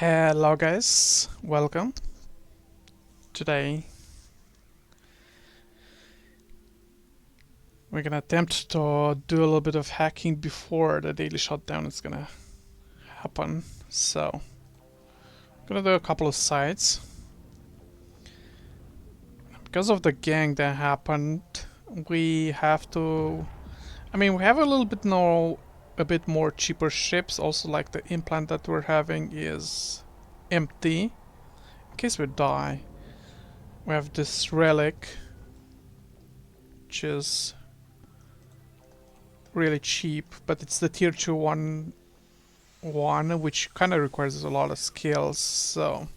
Hello guys, welcome. Today we're gonna attempt to do a little bit of hacking before the daily shutdown is gonna happen. So I'm gonna do a couple of sites. Because of the gang that happened, we have to we have a little bit a bit more cheaper ships. Also, like the implant that we're having is empty in case we die. We have this relic, which is really cheap, but it's the tier 2 one, which kind of requires a lot of skills. So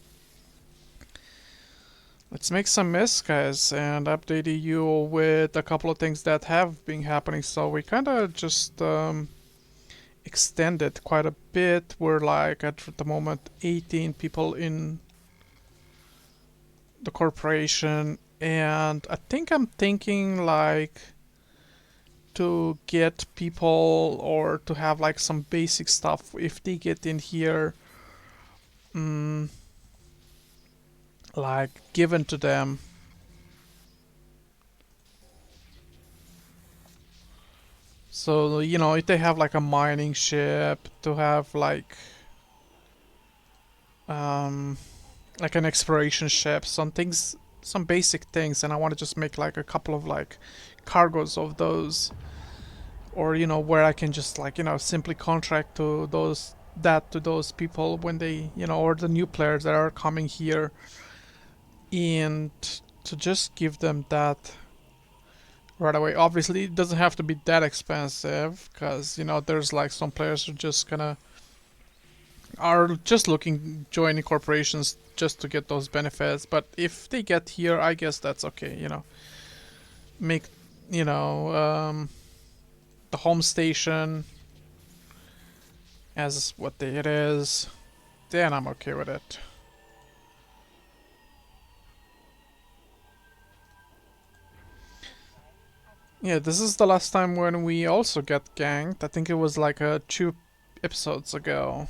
let's make some mess, guys, and update you with a couple of things that have been happening. So we kind of just extended quite a bit. We're like at the moment 18 people in the corporation, and I think I'm thinking like to get people or to have like some basic stuff if they get in here like given to them. So if they have like a mining ship, to have like an exploration ship, some things, some basic things, and I want to just make like a couple of like cargoes of those, or where I can just like simply contract to those people when they or the new players that are coming here, and to just give them that right away. Obviously it doesn't have to be that expensive, because there's like some players who just are just looking joining corporations just to get those benefits. But if they get here, I guess that's okay. Make the home station as what it is, then I'm okay with it. Yeah, this is the last time when we also got ganked. I think it was like 2 episodes ago.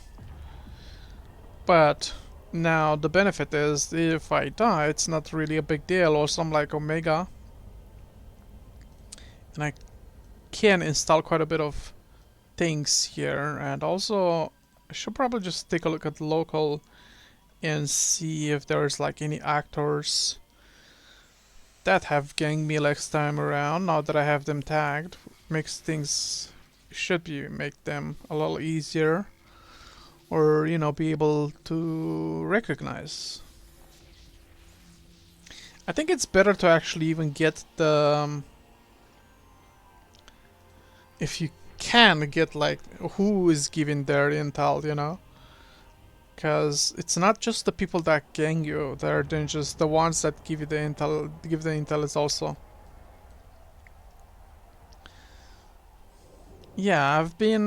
But now the benefit is if I die, it's not really a big deal, or some like Omega. And I can install quite a bit of things here, and also I should probably just take a look at local and see if there's like any actors that have ganked me next time around. Now that I have them tagged, makes things should be make them a little easier, or be able to recognize. I think it's better to actually even get the if you can get like who is giving their intel, because it's not just the people that gang you, they're just the ones that give you the intel. Give the intel is also. Yeah, I've been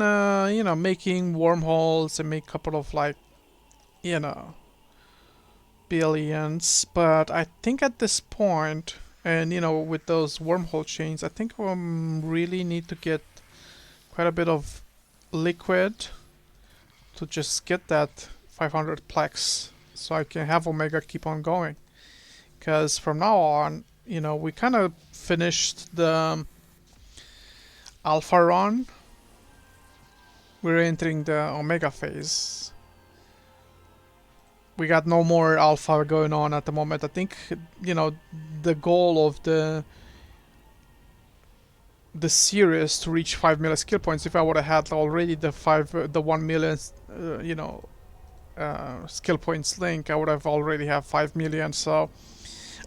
making wormholes and make a couple of like you know billions, but I think at this point, and with those wormhole chains, I think we really need to get quite a bit of liquid to just get that 500 plex, so I can have Omega keep on going. Because from now on, we kind of finished the alpha run. We're entering the Omega phase. We got no more alpha going on at the moment. I think the goal of the series to reach 5 million skill points. If I would have had already the 1 million skill points link, I would have already have 5 million. So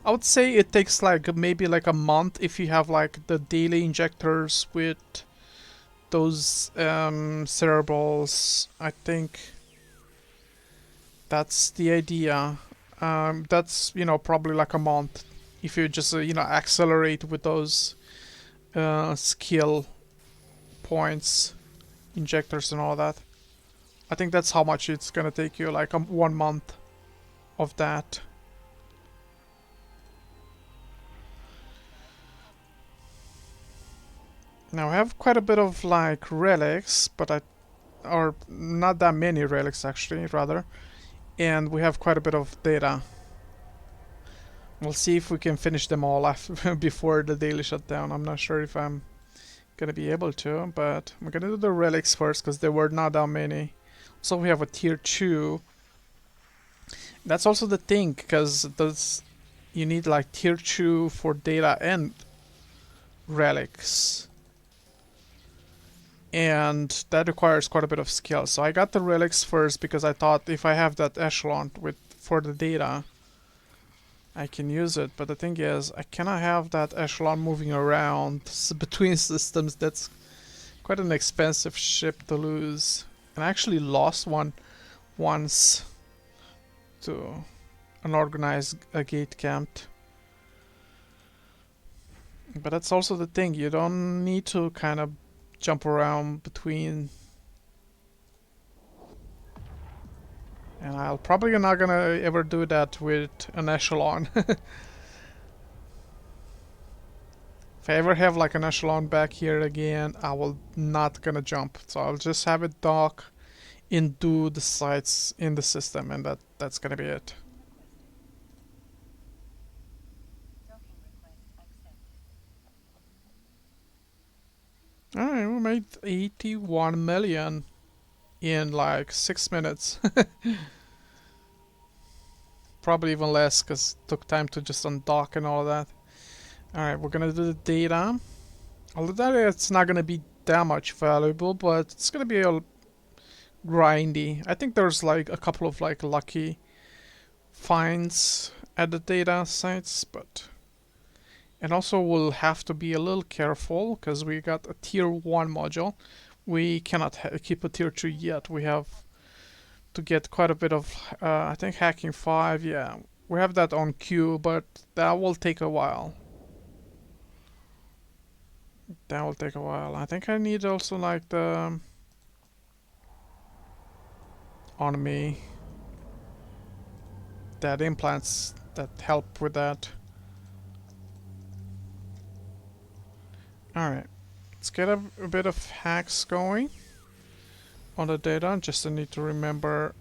I would say it takes like maybe like a month if you have like the daily injectors with those cerebrals. I think that's the idea. That's probably like a month if you just accelerate with those skill points, injectors and all that. I think that's how much it's gonna take you, like 1 month of that. Now I have quite a bit of like relics, or not that many relics actually, rather. and we have quite a bit of data. We'll see if we can finish them all after, before the daily shutdown. I'm not sure if I'm gonna be able to, but we're gonna do the relics first because there were not that many. So we have a tier 2. That's also the thing, because you need like tier 2 for data and relics. And that requires quite a bit of skill. So I got the relics first because I thought if I have that echelon for the data, I can use it. But the thing is, I cannot have that echelon moving around between systems. That's quite an expensive ship to lose. And I actually lost one once to unorganized gate camped. But that's also the thing, you don't need to kind of jump around between. And I'll probably not gonna ever do that with an echelon. If I ever have like an echelon back here again, I will not gonna jump. So I'll just have it dock into the sites in the system, and that's gonna be it. Alright, we made 81 million in like 6 minutes. Probably even less because it took time to just undock and all of that. Alright, we're gonna do the data. Although that it's not gonna be that much valuable, but it's gonna be a grindy. I think there's like a couple of like lucky finds at the data sites, but and also we'll have to be a little careful because we got a tier 1 module. We cannot keep a tier 2 yet. We have to get quite a bit of I think hacking 5. Yeah, we have that on queue, but that will take a while. That will take a while. I think I need also like the on me that implants that help with that. Alright, let's get a bit of hacks going on the data. Just I need to remember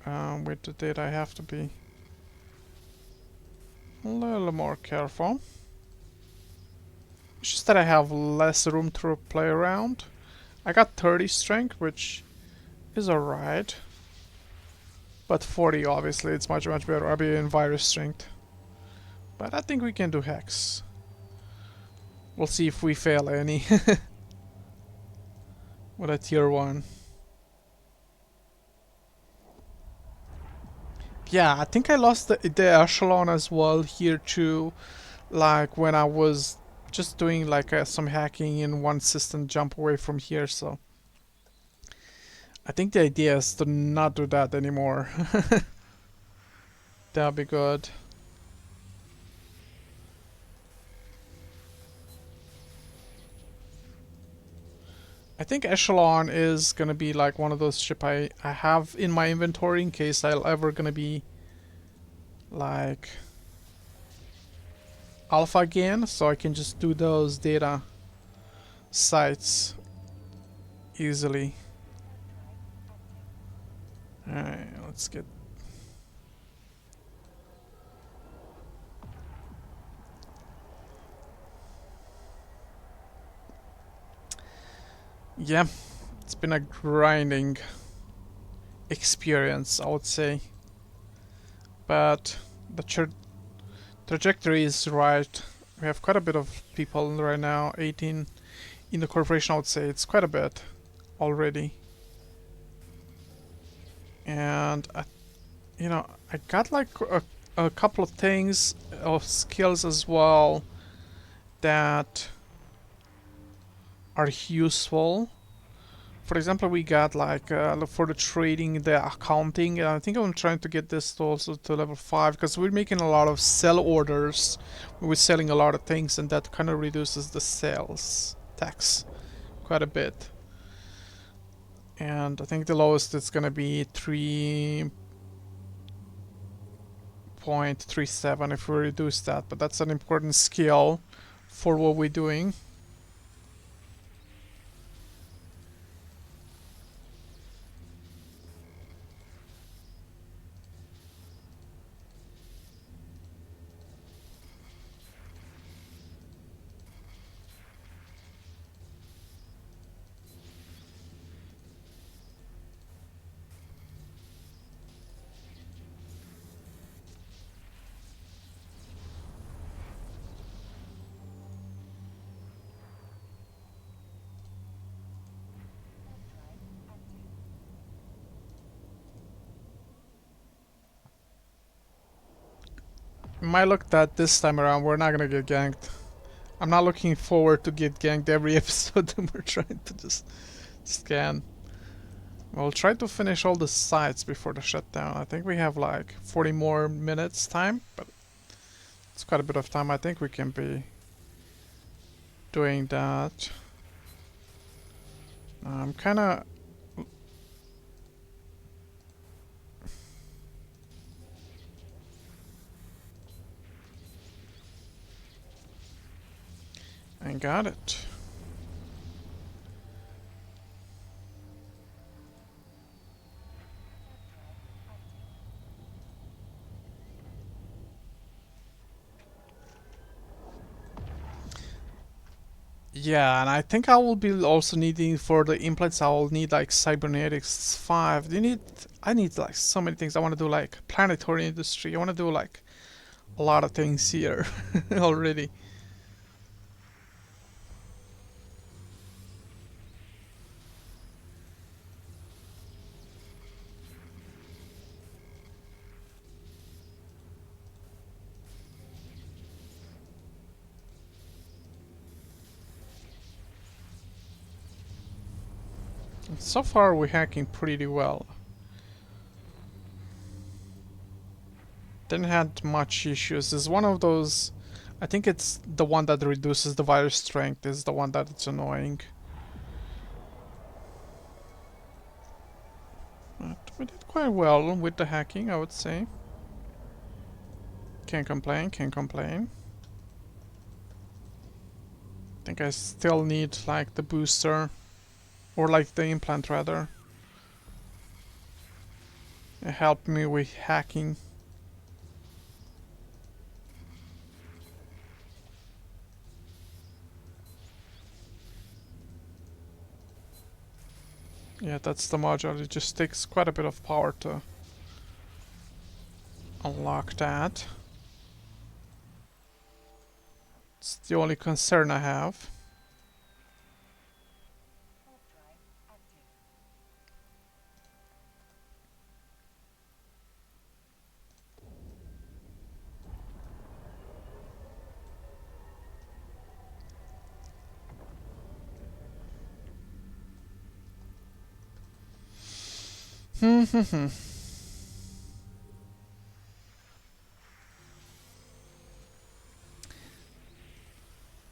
with the data I have to be a little more careful. It's just that I have less room to play around. I got 30 strength, which is alright. But 40 obviously, it's much better. I'll be in virus strength. But I think we can do hex. We'll see if we fail any. With a tier 1. Yeah, I think I lost the echelon as well here too. Like when I was just doing like some hacking in one system, jump away from here, so. I think the idea is to not do that anymore. That'll be good. I think Echelon is gonna be like one of those ship I have in my inventory in case I'll ever gonna be like alpha again, so I can just do those data sites easily. Alright, let's get yeah, it's been a grinding experience, I would say. But the trajectory is right. We have quite a bit of people right now, 18 in the corporation, I would say. It's quite a bit already. And, you know, I got like a couple of things of skills as well that are useful. For example, we got like for the trading, the accounting. I think I'm trying to get this to also to level 5 because we're making a lot of sell orders. We're selling a lot of things, and that kind of reduces the sales tax quite a bit. And I think the lowest is gonna be 3.37 if we reduce that, but that's an important skill for what we're doing. Might look that this time around we're not gonna get ganked. I'm not looking forward to get ganked every episode that we're trying to just scan. We'll try to finish all the sites before the shutdown. I think we have like 40 more minutes time, but it's quite a bit of time. I think we can be doing that. I'm kinda... I got it. Yeah, and I think I will be also needing for the implants. I will need like cybernetics 5. I need like so many things. I want to do like planetary industry. I want to do like a lot of things here already. So far we're hacking pretty well. Didn't had much issues. It's one of those. I think it's the one that reduces the virus strength is the one that it's annoying. But we did quite well with the hacking, I would say. Can't complain, can't complain. I think I still need like the booster, or like the implant rather. It helped me with hacking. Yeah, that's the module. It just takes quite a bit of power to unlock that. It's the only concern I have.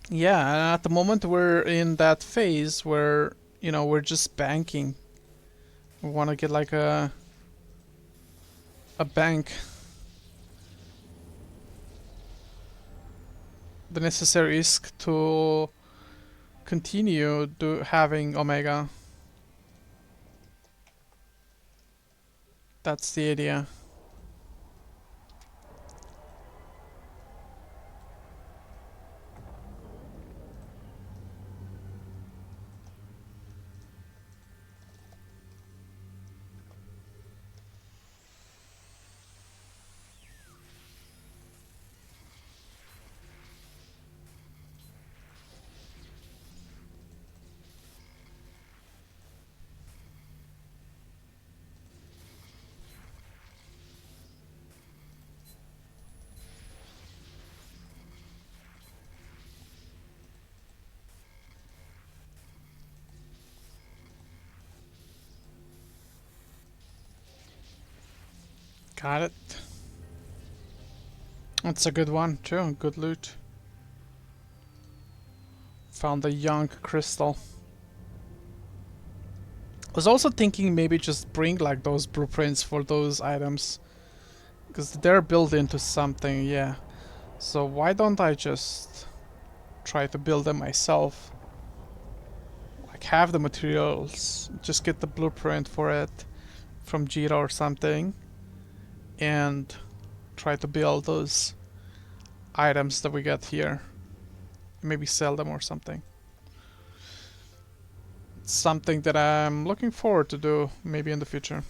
Yeah, and at the moment we're in that phase where, you know, we're just banking. We want to get like a bank, the necessary ISK to continue having Omega. That's the idea. Got it. That's a good one too. Good loot. Found the young crystal. I was also thinking maybe just bring like those blueprints for those items, because they're built into something, yeah. So why don't I just try to build them myself? Like have the materials, just get the blueprint for it from Jita or something, and try to build those items that we got here. Maybe sell them or something. It's something that I'm looking forward to do maybe in the future.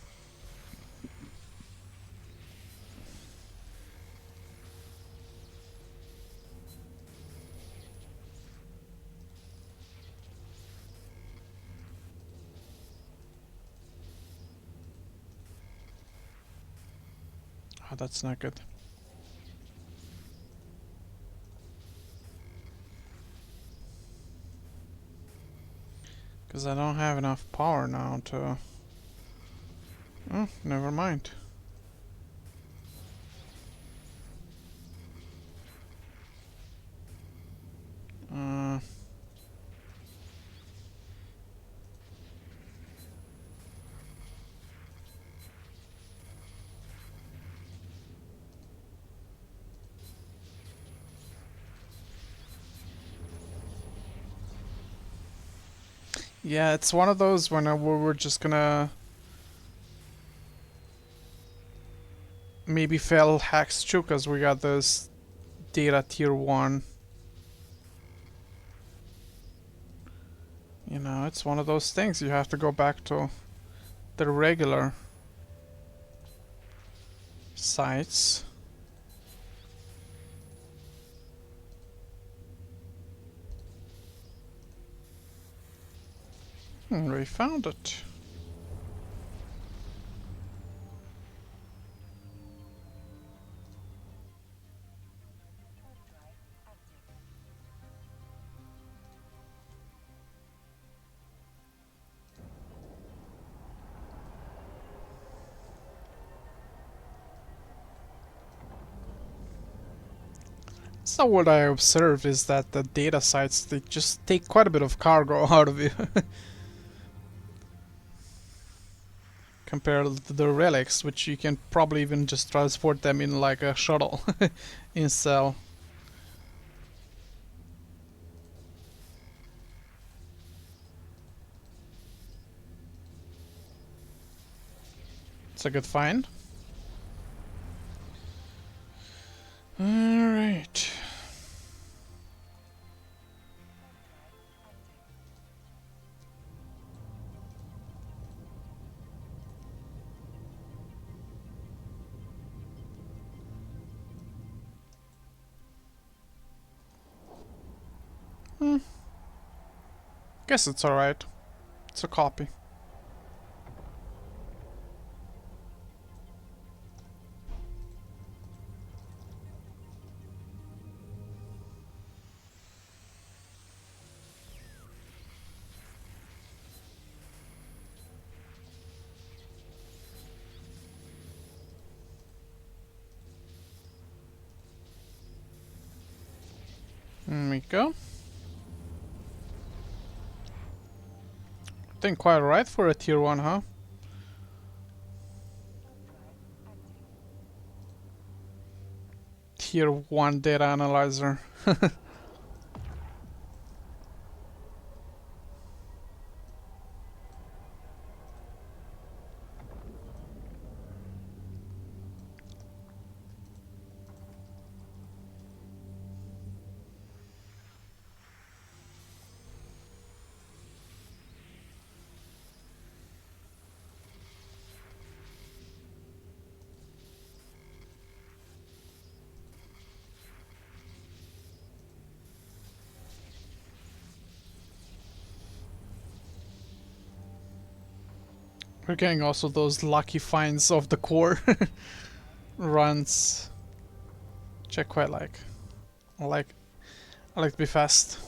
Oh, that's not good. Because I don't have enough power now to... Oh, never mind. Yeah, it's one of those when we're just gonna maybe fail hacks too, because we got this data tier 1. You know, it's one of those things. You have to go back to the regular sites. We found it. So what I observed is that the data sites, they just take quite a bit of cargo out of you. Compared to the relics, which you can probably even just transport them in like a shuttle in cell. It's a good find. Alright. Guess it's alright. It's a copy. There we go. I think quite right for a tier 1, huh? Tier 1 data analyzer. We're getting also those lucky finds of the core runs, which I quite like. I like to be fast.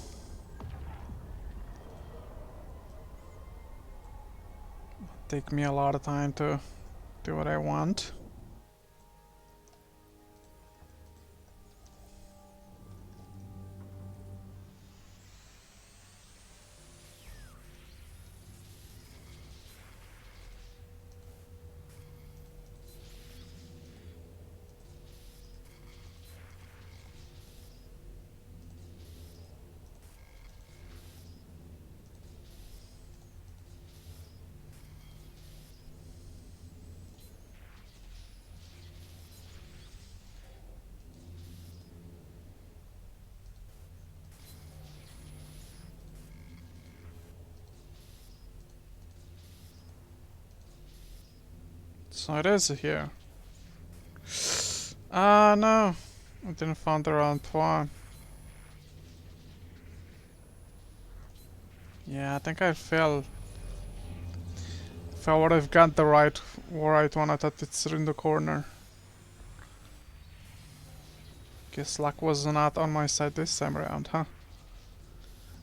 Take me a lot of time to do what I want. So it is here. Ah, no. I didn't find the round one. Yeah, I think I fell. If I would have got the right one, I thought it's in the corner. Guess luck was not on my side this time around, huh?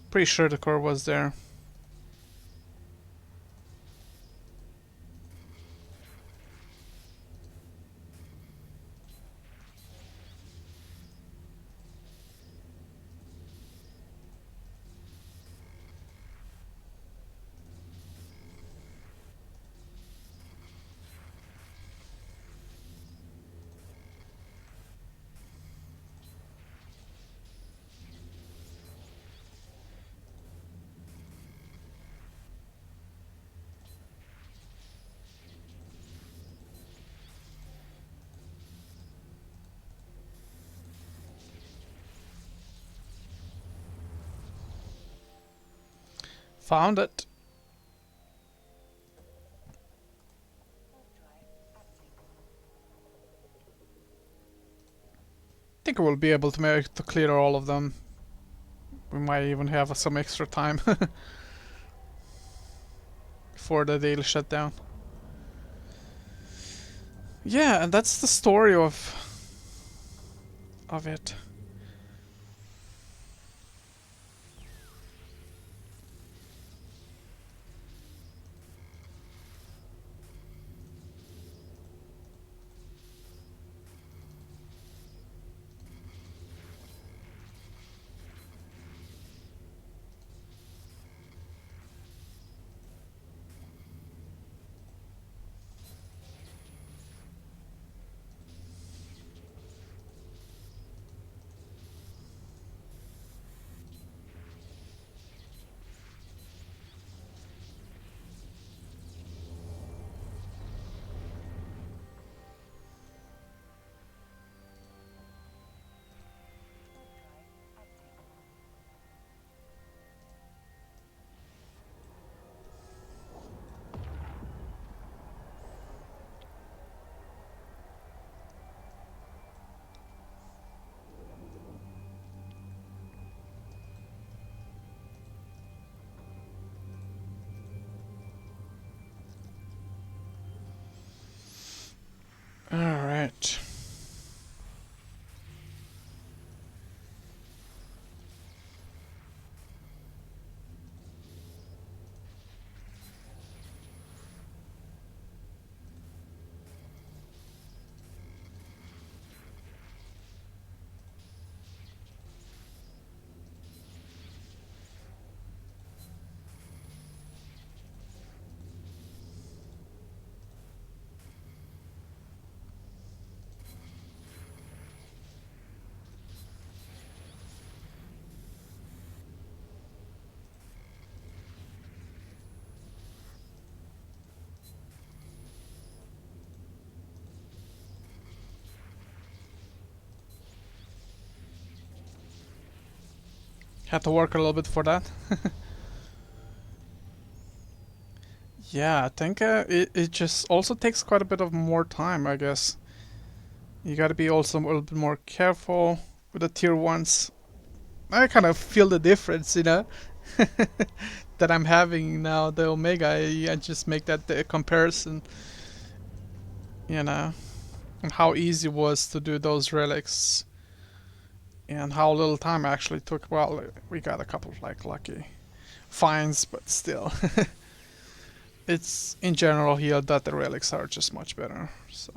Pretty sure the core was there. Found it. I think we'll be able to clear all of them. We might even have some extra time before the daily shutdown. Yeah, and that's the story of it. Alright. Had to work a little bit for that. Yeah, I think it just also takes quite a bit of more time, I guess. You gotta be also a little bit more careful with the tier ones. I kind of feel the difference, you know, that I'm having now. The Omega, I just make that the comparison, you know, and how easy it was to do those relics, and how little time actually took. Well, we got a couple of like lucky finds, but still, it's in general here that the relics are just much better. So.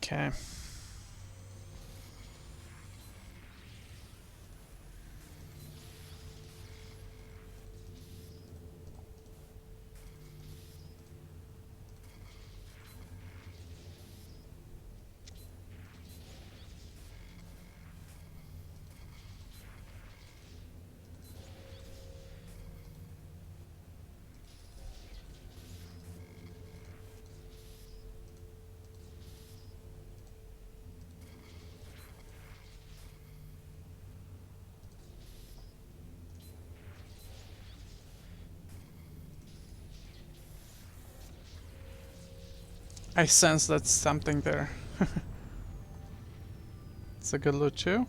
Okay. I sense that's something there. It's a good loot too.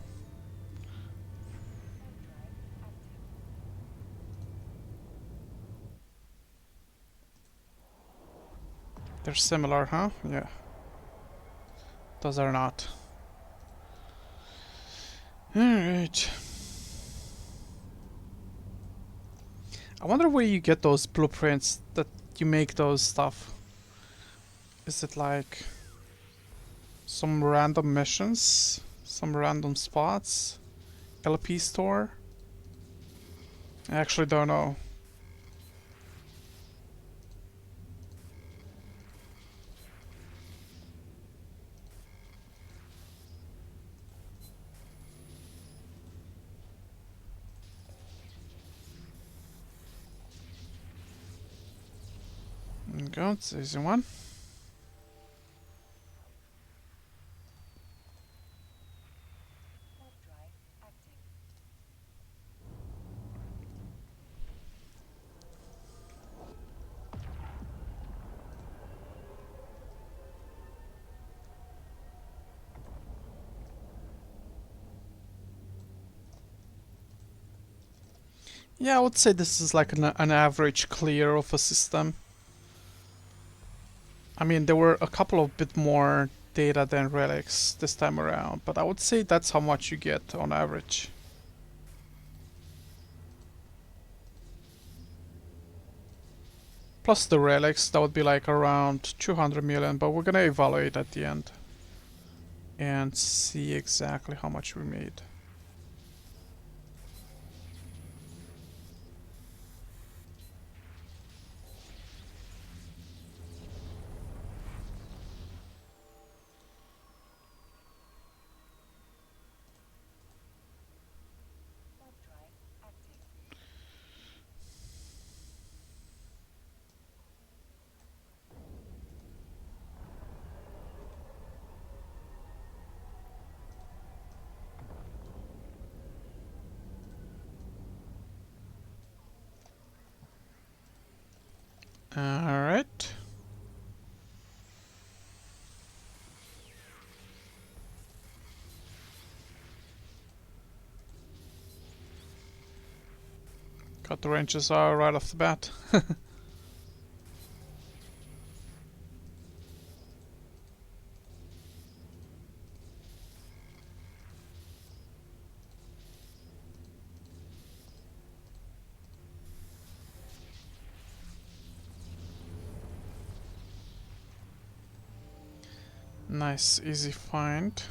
They're similar, huh? Yeah. Those are not. Alright. I wonder where you get those blueprints that you make those stuff. Is it like some random missions? Some random spots? LP store? I actually don't know. There we go, it's the easy one. Yeah, I would say this is like an average clear of a system. I mean, there were a couple of bit more data than relics this time around, but I would say that's how much you get on average. Plus the relics, that would be like around 200 million, but we're gonna evaluate at the end and see exactly how much we made. Alright. Got the ranges are right off the bat. Nice, easy find.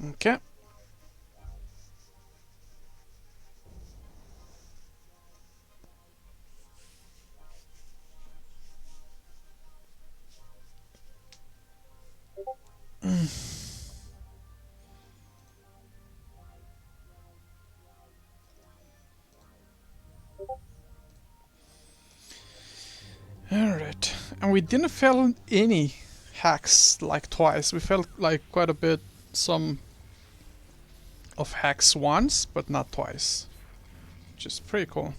Okay. Alright. And we didn't fail any hacks like twice. We failed like quite a bit some of hacks once, but not twice. Which is pretty cool.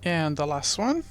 And the last one.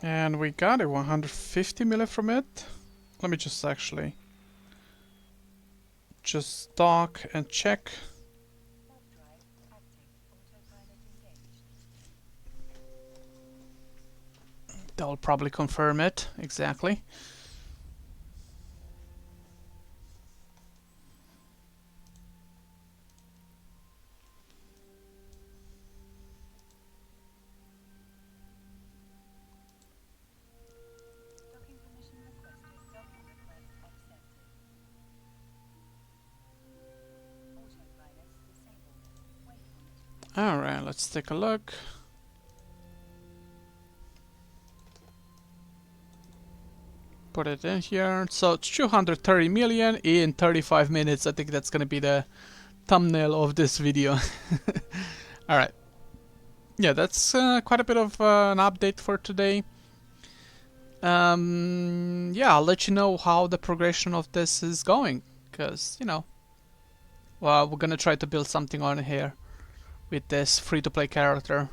And we got a 150 milli from it. Let me just actually just dock and check. That will probably confirm it exactly. Alright, let's take a look. Put it in here. So it's 230 million in 35 minutes. I think that's gonna be the thumbnail of this video. Alright. Yeah, that's quite a bit of an update for today. Yeah, I'll let you know how the progression of this is going. Because, you know, well, we're gonna try to build something on here with this free-to-play character.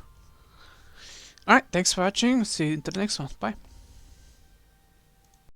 Alright, thanks for watching. See you into the next one. Bye.